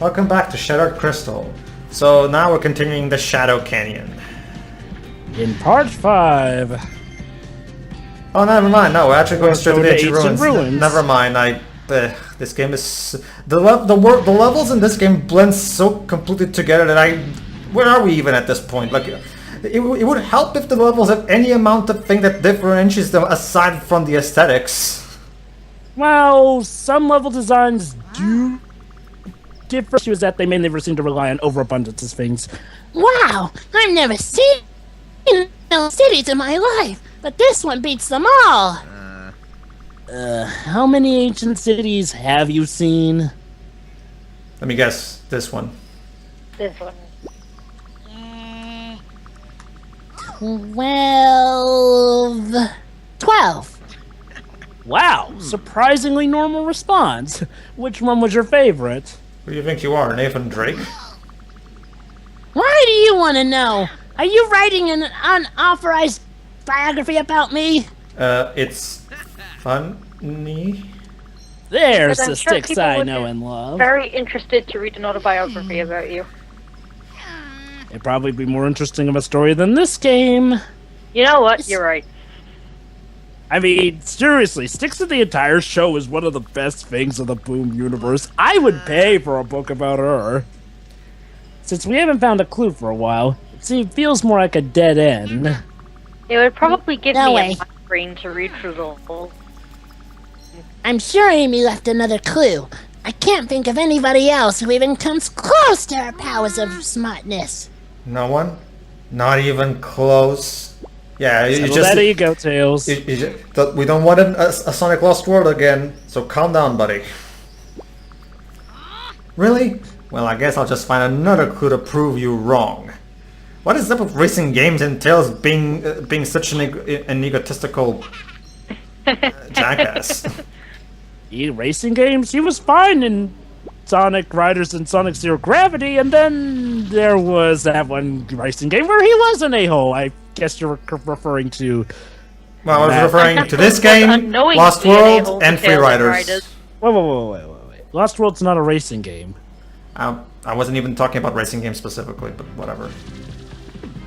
Welcome back to Shattered Crystal. So now we're continuing the Shadow Canyon. In part 5. Oh, never mind. No, we're actually going straight to the ancient ruins. Never mind. This game is the levels in this game blend so completely together that where are we even at this point? Like, it would help if the levels have any amount of thing that differentiates them aside from the aesthetics. Well, some level designs do differ. Is that they mainly seem to rely on overabundance of things. Wow, I've never seen no cities in my life, but this one beats them all. How many ancient cities have you seen? Let me guess. This one. This one. 12. Wow, surprisingly normal response. Which one was your favorite? Who do you think you are, Nathan Drake? Why do you want to know? Are you writing an unauthorized biography about me? It's funny. There's I'm the sure sticks people I would know be and love. Very interested to read an autobiography about you. It'd probably be more interesting of a story than this game. You know what? You're right. I mean, seriously, Sticks of the entire show is one of the best things of the Boom universe. I would pay for a book about her. Since we haven't found a clue for a while, it feels more like a dead end. It would probably give No me way. a brain to read through the whole. I'm sure Amy left another clue. I can't think of anybody else who even comes close to her powers of smartness. No one? Not even close. Yeah, you Settle just. that ego, Tails. We don't want a Sonic Lost World again, so calm down, buddy. Really? Well, I guess I'll just find another clue to prove you wrong. What is up with racing games and Tails being such an egotistical jackass? Racing games? He was fine in Sonic Riders and Sonic Zero Gravity, and then there was that one racing game where he was an a-hole. I guess you're referring to... Well, I was referring to this game, Lost World, and Free Riders. Wait. Lost World's not a racing game. I wasn't even talking about racing games specifically, but whatever.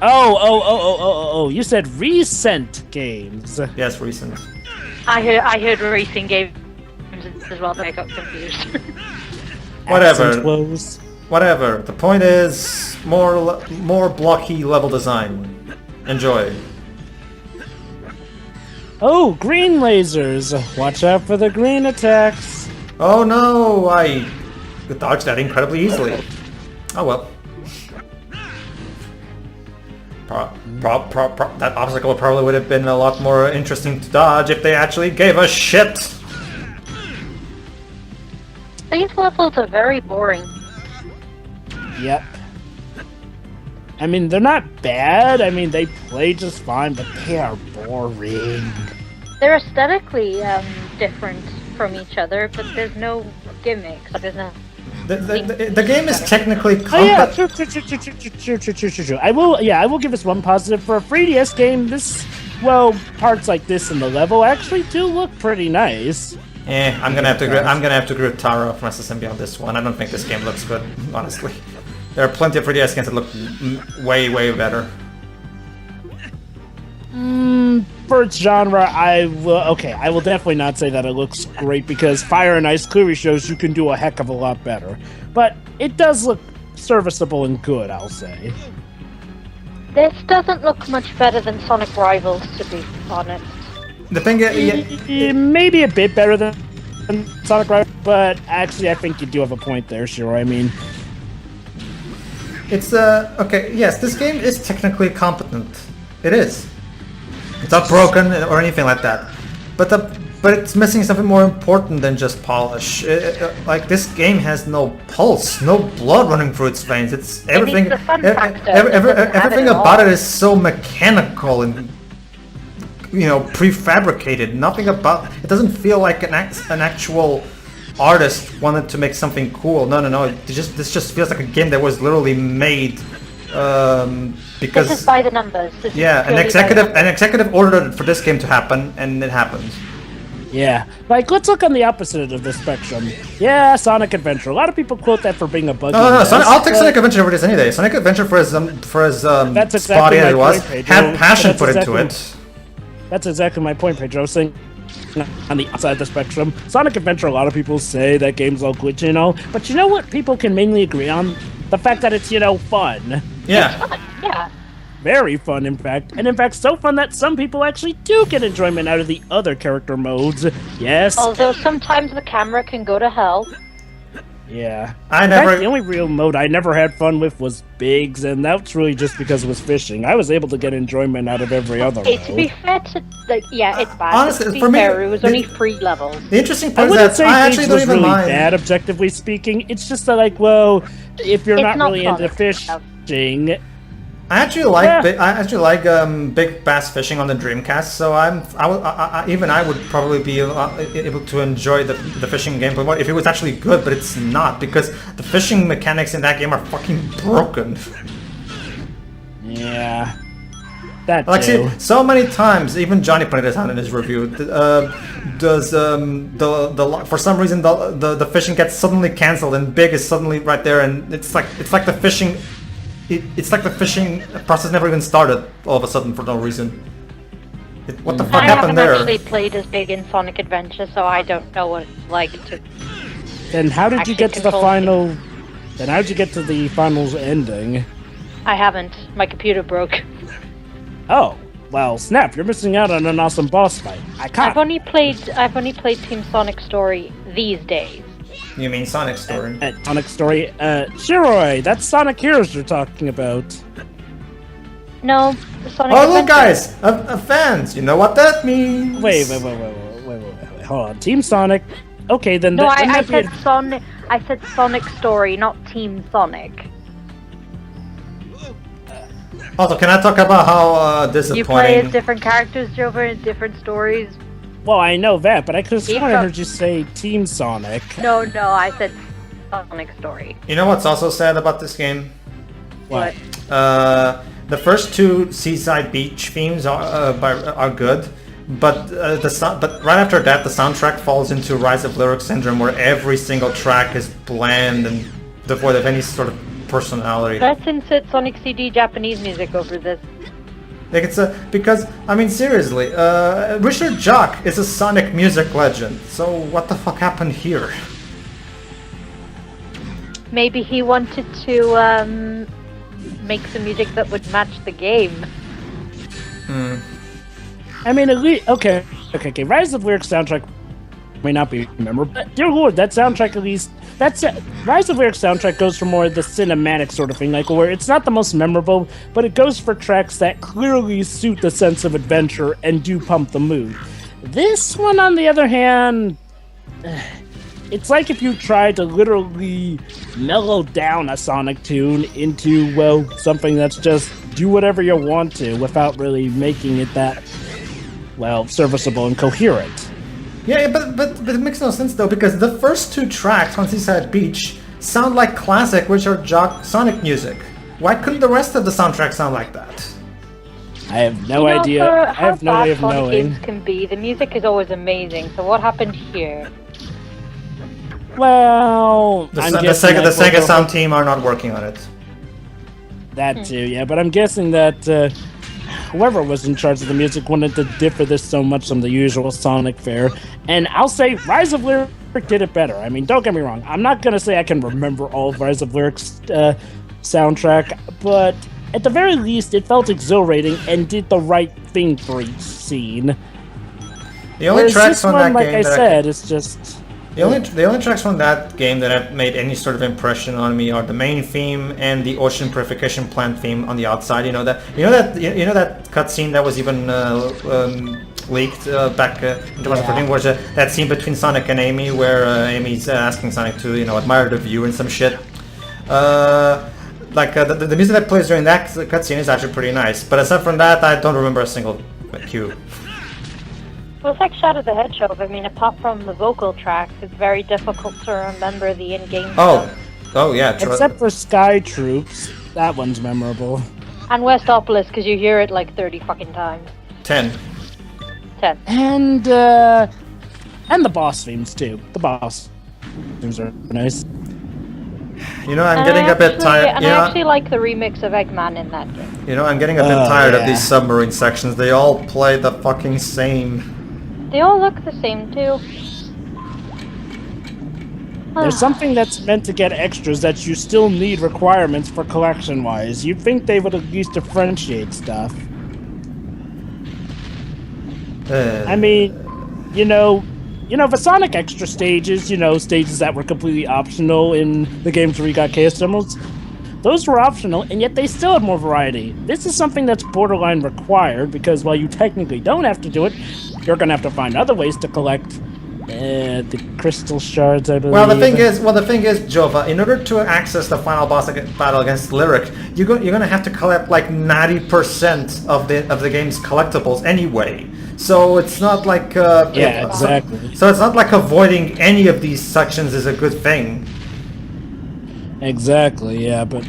Oh, you said recent games. Yes, recent. I heard racing games as well, but I got confused. Whatever. The point is, more blocky level design. Enjoy. Oh, green lasers. Watch out for the green attacks. Oh no, I dodged that incredibly easily. Oh well. That obstacle probably would have been a lot more interesting to dodge if they actually gave a shit. These levels are very boring. Yep. I mean, they're not bad. I mean, they play just fine, but they are boring. They're aesthetically different from each other, but there's no gimmicks. There's no. The game is technically Oh yeah, true. I will give this one positive. For a 3DS game, parts like this in the level actually do look pretty nice. I'm gonna have to agree with Taro from SSMB on this one. I don't think this game looks good, honestly. There are plenty of 3DS games that look way better. For its genre, I will definitely not say that it looks great, because Fire and Ice clearly shows you can do a heck of a lot better. But it does look serviceable and good, I'll say. This doesn't look much better than Sonic Rivals, to be honest. The thing is, maybe a bit better than Sonic Rivals, but actually I think you do have a point there, sure. I mean... It's, okay, yes, this game is technically competent. It is. It's not broken or anything like that. But it's missing something more important than just polish. Like, this game has no pulse, no blood running through its veins. It's everything. Everything about it is so mechanical and, prefabricated. Nothing about it doesn't feel like an actual artist wanted to make something cool. No. This just feels like a game that was literally made. Because this is by the numbers. An executive ordered for this game to happen, and it happened. Yeah, like let's look on the opposite of the spectrum. Yeah, Sonic Adventure. A lot of people quote that for being a buggy. No, mess, I'll take but Sonic Adventure over this any day. Sonic Adventure for his That's exactly spotty as my it was, point, Pedro. had passion That's put exactly- into it. That's exactly my point, Pedro. I was saying on the outside of the spectrum, Sonic Adventure. A lot of people say that game's all glitchy, but you know what? People can mainly agree on the fact that it's fun. Yeah. Yeah. Very fun, in fact. And in fact, so fun that some people actually do get enjoyment out of the other character modes. Yes. Although sometimes the camera can go to hell. Yeah. I In never. fact, the only real mode I never had fun with was Biggs, and that's really just because it was fishing. I was able to get enjoyment out of every other Hey, to be mode. fair to, yeah, it's bad. Honestly, to be for me, fair, it was the- only 3 levels. The interesting I part is wouldn't that say I Biggs actually don't was even really mind. bad, objectively speaking. It's just that, like, well, if you're It's not not really into Sonic. fishing, I actually like Yeah. I actually like big bass fishing on the Dreamcast, so even I would probably be able to enjoy the fishing gameplay more if it was actually good, but it's not because the fishing mechanics in that game are fucking broken. yeah. That Like, too. see, so many times, even Johnny pointed this out in his review. For some reason the fishing gets suddenly cancelled and big is suddenly right there, and it's like the fishing. It's like the fishing process never even started all of a sudden for no reason. What the fuck I happened haven't there? actually played as big in Sonic Adventure, so I don't know what it's like to. Then how did you actually get to the control final... Then how did you get to the finals ending? I haven't. My computer broke. Oh, well, snap, you're missing out on an awesome boss fight. I've only played Team Sonic Story these days. You mean Sonic Story? Sonic Story. Shiroi, that's Sonic Heroes you're talking about. No, the Sonic Oh, look, Adventure. guys! Fans! You know what that means! Wait. Hold on. Team Sonic. Okay, then... No, then I that'd be said Sonic. I said Sonic Story, not Team Sonic. Also, can I talk about how You play disappointing... as different characters, Jover, in different stories. Well, I know that, but I could have Team sworn I Son- heard you say Team Sonic. No, I said Sonic Story. You know what's also sad about this game? What? The first 2 Seaside Beach themes are good, but but right after that, the soundtrack falls into Rise of Lyric Syndrome, where every single track is bland and devoid of any sort of personality. Let's insert Sonic CD Japanese music over this. Like because I mean seriously, Richard Jock is a Sonic music legend. So what the fuck happened here? Maybe he wanted to make some music that would match the game. I mean, at least... Okay. Rise of Lyric soundtrack may not be memorable, but dear lord, that soundtrack at least... Rise of Lyric soundtrack goes for more of the cinematic sort of thing, like where it's not the most memorable, but it goes for tracks that clearly suit the sense of adventure and do pump the mood. This one, on the other hand... It's like if you tried to literally mellow down a Sonic tune into, well, something that's just do whatever you want to without really making it that, well, serviceable and coherent. Yeah, but it makes no sense though, because the first 2 tracks on Seaside Beach sound like classic Richard Jock Sonic music. Why couldn't the rest of the soundtrack sound like that? I have no You know, idea. for I have no how way bad of Sonic knowing. games can be, the music is always amazing. So what happened here? Well, The I'm Sega guessing that Sega both sound team are not working on it. that too, yeah. But I'm guessing that whoever was in charge of the music wanted to differ this so much from the usual Sonic fare. And I'll say Rise of Lyric did it better. I mean, don't get me wrong. I'm not gonna say I can remember all of Rise of Lyric's soundtrack, but at the very least, it felt exhilarating and did the right thing for each scene. The only Whereas tracks this on one, that like game I that said, it's just... the only tracks from that game that have made any sort of impression on me are the main theme and the ocean purification plant theme on the outside. You know that cutscene that was even leaked back in 2014 was that scene between Sonic and Amy where Amy's asking Sonic to admire the view and some shit. The music that plays during that cutscene is actually pretty nice, but aside from that, I don't remember a single cue. Well, it's like Shadow the Hedgehog. I mean, apart from the vocal tracks, it's very difficult to remember the in-game stuff. Oh yeah. Except for Sky Troops, that one's memorable. And Westopolis, because you hear it like 30 fucking times. 10. 10. And And the boss themes too. The boss themes are nice. You know, I'm getting a bit tired. And I actually like the remix of Eggman in that game. You know, I'm getting a bit tired of these submarine sections. They all play the fucking same. They all look the same too. There's something that's meant to get extras that you still need requirements for collection-wise. You'd think they would at least differentiate stuff. I mean, for Sonic extra stages, stages that were completely optional in the games where you got Chaos Emeralds, those were optional, and yet they still had more variety. This is something that's borderline required, because while you technically don't have to do it, you're going to have to find other ways to collect the crystal shards, I believe. Well, the thing is, Jova, in order to access the final boss battle against Lyric, you're gonna have to collect like 90% of the game's collectibles anyway. So it's not like exactly. So it's not like avoiding any of these sections is a good thing. Exactly, yeah, but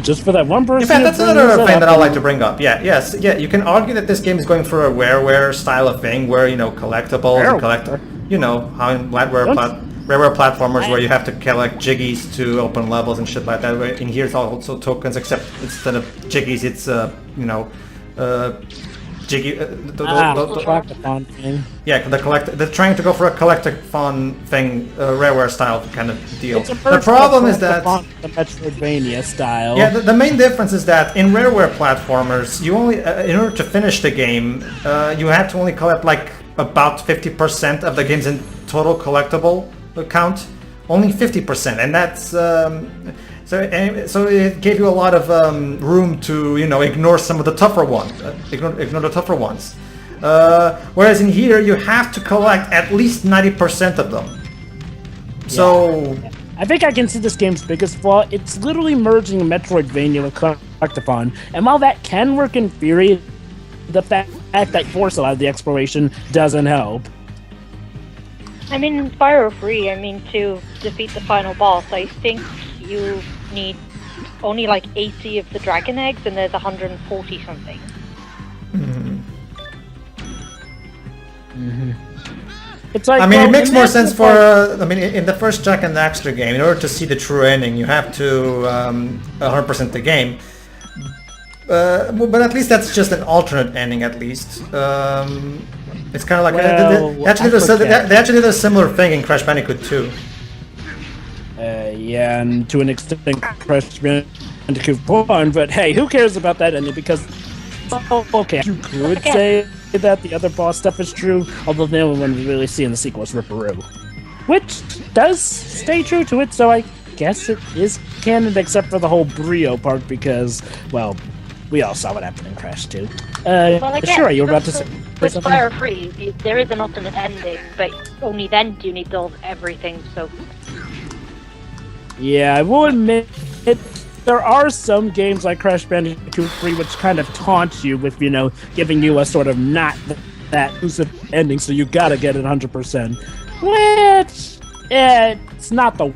just for that one person. In fact, that's another thing that I'd like to bring up. You can argue that this game is going for a rareware style of thing, where collectibles and how in rareware platformers where you have to collect jiggies to open levels and shit like that. Where in here it's also tokens, except instead of jiggies, it's jiggy. Collectathon thing. Yeah, they're trying to go for a collectathon thing, rareware style kind of deal. The problem is that the Metroidvania style. Yeah, the main difference is that in rareware platformers, you only in order to finish the game, you have to only collect like about 50% of the game's in total collectible count. Only 50%, and that's so it gave you a lot of room to ignore some of the tougher ones, ignore the tougher ones. Whereas in here you have to collect at least 90% of them. So I think I can see this game's biggest flaw. It's literally merging Metroidvania with Collectathon, and while that can work in theory, the fact that force a lot of the exploration doesn't help. I mean, in Spyro 3, to defeat the final boss, I think you need only like 80 of the dragon eggs, and there's 140 something. It's like, it makes more sense for. In the first Jak and Daxter game, in order to see the true ending, you have to 100% the game. But at least that's just an alternate ending. At least it's kind of like they actually did a similar thing in Crash Bandicoot 2. Yeah, and to an extent, Crash Bandicoot 1, but hey, who cares about that ending? Because, okay, you could say that the other boss stuff is true, although the only one we really see in the sequel is Ripperoo. Which does stay true to it, so I guess it is canon, except for the whole Brio part, because, well, we all saw what happened in Crash 2. Sure, you were about to say with something? Spyro 3, there is an alternate ending, but only then do you need everything, so... Yeah, I will admit, there are some games like Crash Bandicoot 3 which kind of taunt you with, giving you a sort of not that exclusive ending, so you gotta get it 100%. Which, it's not the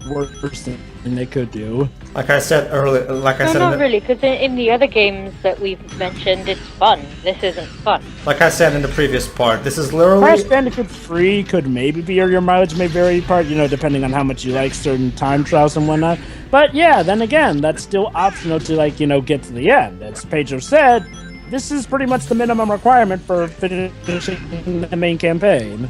worst thing they could do. Like I said earlier, not really, because in the other games that we've mentioned, it's fun. This isn't fun. Like I said in the previous part, this is literally... Crash Bandicoot 3 could maybe be your mileage may vary part, depending on how much you like certain time trials and whatnot. But yeah, then again, that's still optional to, get to the end. As Pedro said, this is pretty much the minimum requirement for finishing the main campaign.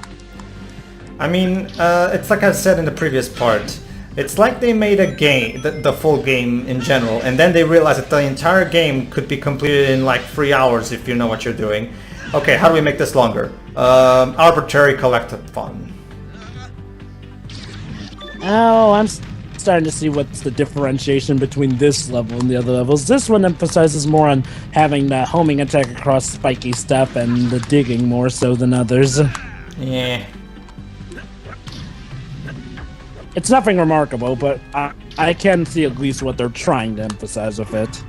It's like I said in the previous part. It's like they made a game, the full game in general, and then they realized that the entire game could be completed in like 3 hours if you know what you're doing. Okay, how do we make this longer? Arbitrary collectathon. Oh, I'm starting to see what's the differentiation between this level and the other levels. This one emphasizes more on having the homing attack across spiky stuff and the digging more so than others. Yeah. It's nothing remarkable, but I can see at least what they're trying to emphasize with it.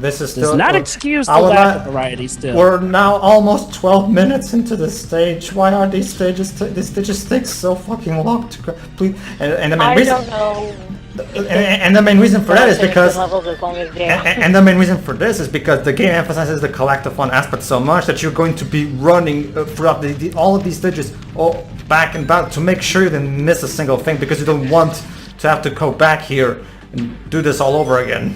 This is still... Does not excuse the lack of variety still. We're now almost 12 minutes into the stage. Why are these stages... These stages take so fucking long to complete? I don't know. And the main reason for that is because levels as long as they are. and the main reason for this is because the game emphasizes the collective fun aspect so much that you're going to be running throughout all of these stages all back and back to make sure you didn't miss a single thing, because you don't want to have to go back here and do this all over again.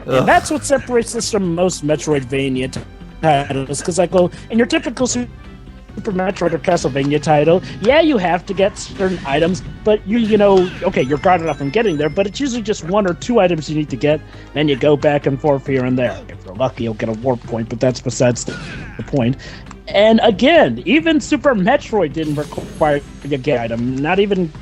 And that's what separates this from most Metroidvania titles, because like, well, in your typical Super Metroid or Castlevania title, yeah, you have to get certain items, but you know, okay, you're guarded up from getting there, but it's usually just 1 or 2 items you need to get, and you go back and forth here and there. If you're lucky, you'll get a warp point, but that's besides the point. And again, even Super Metroid didn't require you to get item, not even,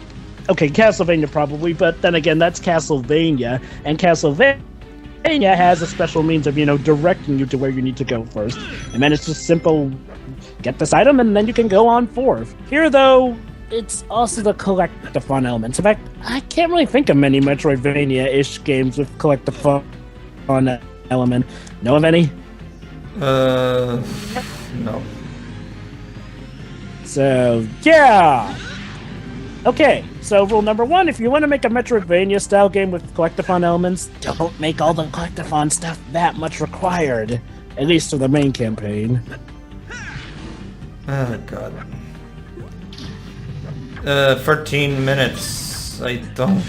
okay, Castlevania probably, but then again, that's Castlevania, and Castlevania has a special means of, you know, directing you to where you need to go first. And then it's just simple, get this item and then you can go on forth. Here, though, it's also the collect-the-fun elements. In fact, I can't really think of many Metroidvania-ish games with collect-the-fun element. Know of any? No. So, yeah! Okay, so rule number 1, if you want to make a Metroidvania-style game with collect-the-fun elements, don't make all the collect-the-fun stuff that much required. At least for the main campaign. Oh god. 13 minutes. I don't...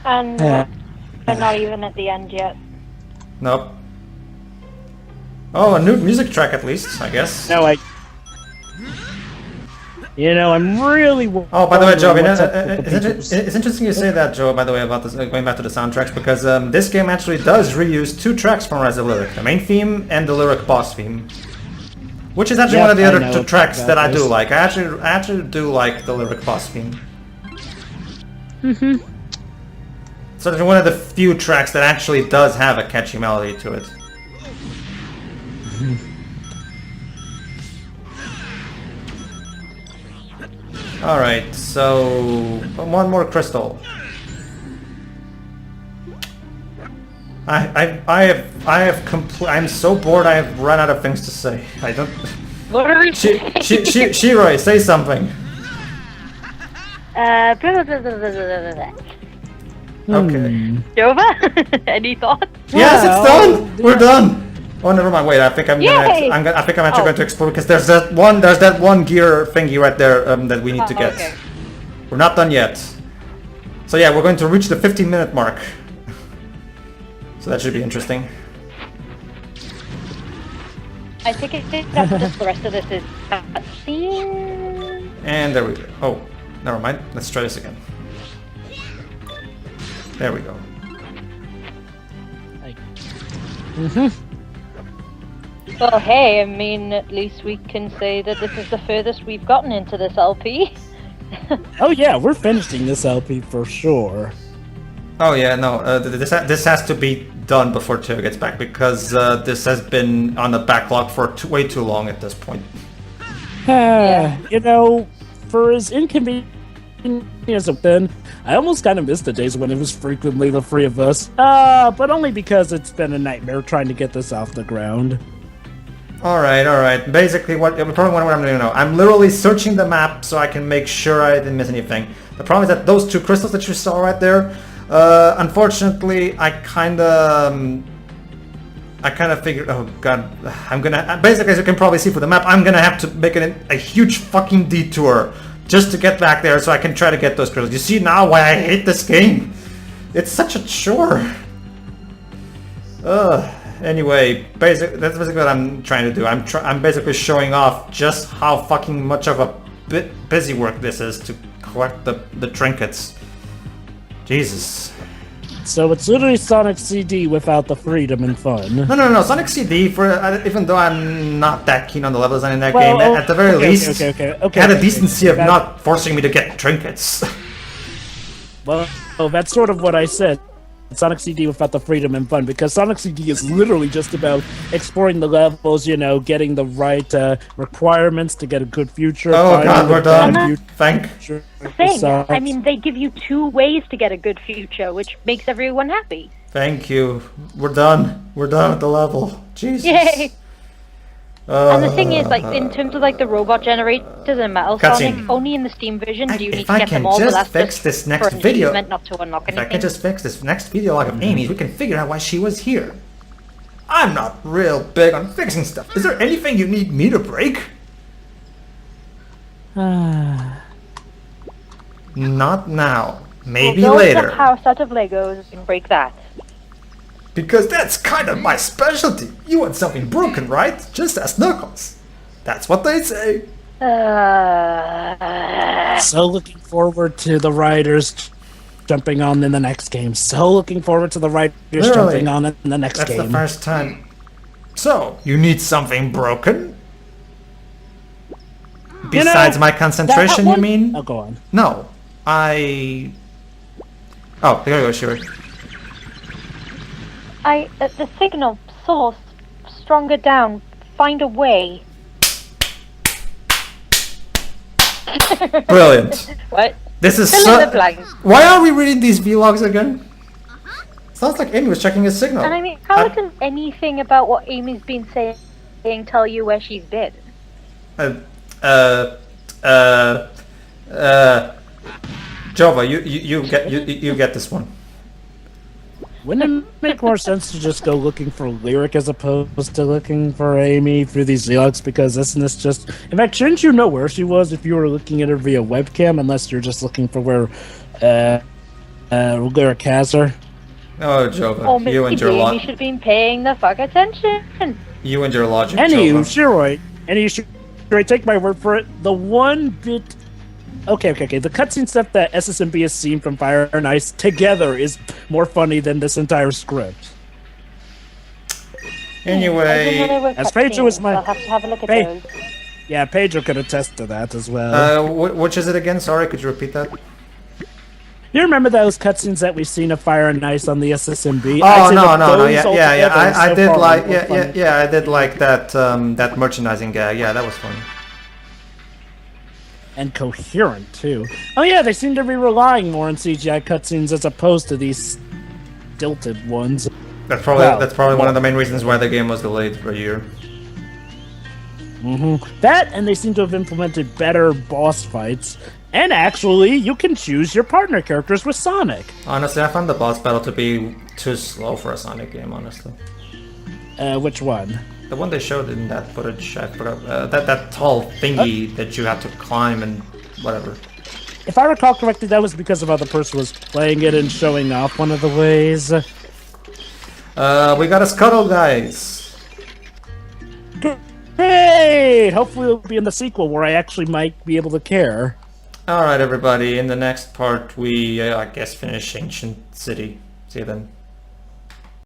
And we're not even at the end yet. Nope. Oh, a new music track at least, I guess. No, you know, I'm really... Oh, by the way, Joe, it's interesting you say that, Joe, by the way, about this, going back to the soundtracks, because this game actually does reuse 2 tracks from Res of Lyric, the main theme and the Lyric boss theme. Which is actually one of the other 2 tracks that I do like. I actually do like the Lyric boss theme. So it's one of the few tracks that actually does have a catchy melody to it. Alright, so... one more crystal. I'm so bored I have run out of things to say. I don't... What are we Shiroi, say something. Okay. Jova? Any thoughts? Yes, it's done! We're done! Oh, never mind. Wait, I think I'm Yay! actually going to explore, because there's that one gear thingy right there that we need to get. Okay. We're not done yet. So yeah, we're going to reach the 15-minute mark. So that should be interesting. I think after this, the rest of this is cutscene. And there we go. Oh, never mind. Let's try this again. There we go. Well, hey, I mean, at least we can say that this is the furthest we've gotten into this LP. Oh yeah, we're finishing this LP for sure. Oh yeah, no, this has to be done before Teo gets back, because this has been on the backlog for way too long at this point. You know, for as inconvenient as it's been, I almost kind of miss the days when it was frequently the 3 of us. But only because it's been a nightmare trying to get this off the ground. Alright. Basically, what I'm doing now, I'm literally searching the map so I can make sure I didn't miss anything. The problem is that those 2 crystals that you saw right there, unfortunately, I kind of figured, oh god, I'm gonna, basically, as you can probably see from the map, I'm gonna have to make a huge fucking detour just to get back there so I can try to get those crystals. You see now why I hate this game? It's such a chore. Anyway, that's basically what I'm trying to do. I'm basically showing off just how fucking much of a busy work this is to collect the trinkets. Jesus. So it's literally Sonic CD without the freedom and fun. No. Sonic CD, even though I'm not that keen on the level design in that game, at the very least, had a decency of not forcing me to get trinkets. Well, that's sort of what I said. Sonic CD without the freedom and fun, because Sonic CD is literally just about exploring the levels, you know, getting the right requirements to get a good future. Oh god, we're done. Thank you. I mean, they give you 2 ways to get a good future, which makes everyone happy. Thank you. We're done. We're done with the level. Jesus. Yay! And the thing is, like, in terms of like the robot generators and Metal Sonic, Cutscene. only in the Steam version do you need If to I get can them all. But just that's fix just this for next video, achievement, not to unlock if I anything. can just fix this next video log of Amy's, we can figure out why she was here. I'm not real big on fixing stuff. Is there anything you need me to break? Not now. Maybe Build later. a house out of Legos and break that. Because that's kind of my specialty. You want something broken, right? Just ask Knuckles. That's what they say. So looking forward to the writers jumping on in the next game. So looking forward to the writers Literally. jumping on in the next That's game. the first time. So, you need something broken? Besides my concentration, that you one- mean? Oh, go on. No. Oh, there you go, Shuri. The signal source stronger down. Find a way. Brilliant. What? This is Fill in the blanks. Why are we reading these vlogs again? Sounds like Amy was checking his signal. And I mean, how does anything about what Amy's been saying tell you where she's been? Jova, you get this one. Wouldn't it make more sense to just go looking for Lyric as opposed to looking for Amy through these vlogs? Because isn't this just... In fact, shouldn't you know where she was if you were looking at her via webcam, unless you're just looking for where Lyric has her? Oh, Jova, Oh, you and your Amy logic. should have been paying the fuck attention. You and your logic, Anywho, Jova. sure, take my word for it. The one bit... Okay. The cutscene stuff that SSMB has seen from Fire and Ice together is more funny than this entire script. Anyway, As Pedro was my- I'll have to have a look at Pe- those. Yeah, Pedro could attest to that as well. which is it again? Sorry, could you repeat that? You remember those cutscenes that we've seen of Fire and Ice on the SSMB? Oh I'd say no, that no, those yeah. altogether I so did far like, were funny. I did like that that merchandising gag. Yeah, that was funny. And coherent too. Oh yeah, they seem to be relying more on CGI cutscenes as opposed to these stilted ones. That's probably Well, one of the main reasons why the game was delayed for a year. That, and they seem to have implemented better boss fights. And actually, you can choose your partner characters with Sonic. Honestly, I found the boss battle to be too slow for a Sonic game. Honestly, Which one? the one they showed in that footage, I forgot. That tall thingy that you had to climb and whatever. If I recall correctly, that was because of how the person was playing it and showing off one of the ways. We got a scuttle, guys. Hey! Hopefully it'll be in the sequel where I actually might be able to care. All right, everybody. In the next part, we I guess finish Ancient City. See you then.